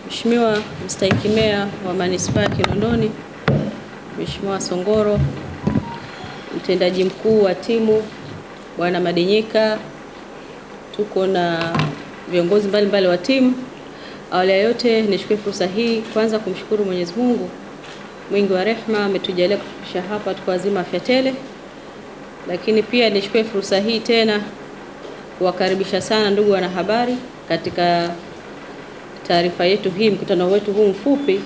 Mheshimiwa Mstahiki Meya wa Manispaa ya Kinondoni, Mheshimiwa Songoro, mtendaji mkuu wa timu Bwana Madinyika, tuko na viongozi mbalimbali wa timu. Awali ya yote nichukue fursa hii kwanza kumshukuru Mwenyezi Mungu mwingi wa rehema, ametujalia kufikisha hapa tuko wazima afya tele. Lakini pia nichukue fursa hii tena kuwakaribisha sana ndugu wanahabari katika taarifa yetu hii, mkutano wetu huu mfupi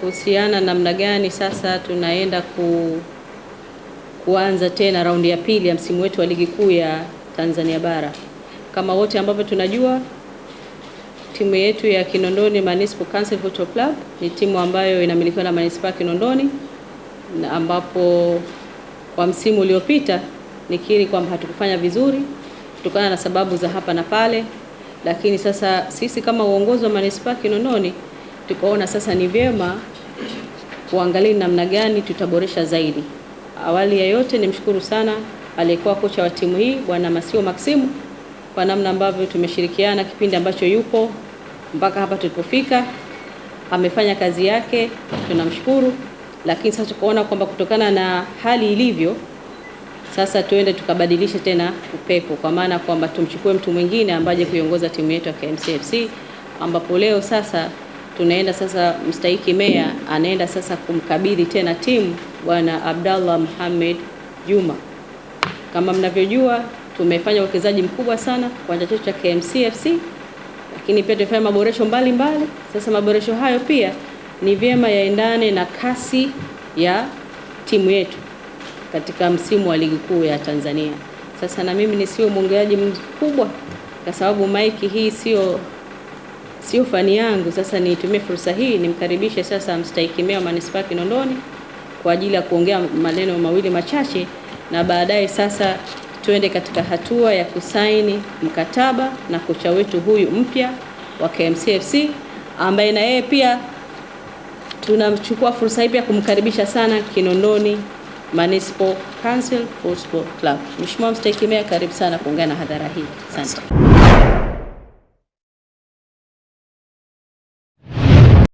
kuhusiana namna gani sasa tunaenda kuanza tena raundi ya pili ya msimu wetu wa ligi kuu ya Tanzania bara. Kama wote ambavyo tunajua, timu yetu ya Kinondoni Municipal Council Football Club ni timu ambayo inamilikiwa na Manispaa Kinondoni, na ambapo kwa msimu uliopita nikiri kwamba hatukufanya vizuri kutokana na sababu za hapa na pale, lakini sasa sisi kama uongozi wa Manispaa Kinondoni tukaona sasa ni vyema kuangalia namna gani tutaboresha zaidi. Awali ya yote nimshukuru sana aliyekuwa kocha wa timu hii Bwana Masio Maximu kwa namna ambavyo tumeshirikiana kipindi ambacho yupo mpaka hapa tulipofika. Amefanya kazi yake, tunamshukuru, lakini sasa tukaona kwamba kutokana na hali ilivyo sasa tuende tukabadilisha tena upepo, kwa maana kwamba tumchukue mtu mwingine ambaye kuiongoza timu yetu ya KMC, ambapo leo sasa tunaenda sasa Mstahiki Meya anaenda sasa kumkabidhi tena timu Bwana Abdallah Mohamed Juma. Kama mnavyojua tumefanya uwekezaji mkubwa sana kwa chetu cha KMCFC, lakini pia tumefanya maboresho mbalimbali. Sasa maboresho hayo pia ni vyema yaendane na kasi ya timu yetu katika msimu wa ligi kuu ya Tanzania. Sasa na mimi nisiwe mwongeaji mkubwa kwa sababu maiki hii sio fani yangu. Sasa nitumie fursa hii nimkaribishe sasa Mstahiki Meya wa Manispaa Kinondoni kwa ajili ya kuongea maneno mawili machache, na baadaye sasa tuende katika hatua ya kusaini mkataba na kocha wetu huyu mpya wa KMCFC, ambaye na yeye pia tunachukua fursa hii pia kumkaribisha sana Kinondoni Municipal Council Football Club. Mheshimiwa Mstahiki Meya, karibu sana kuungana na hadhara hii. Asante.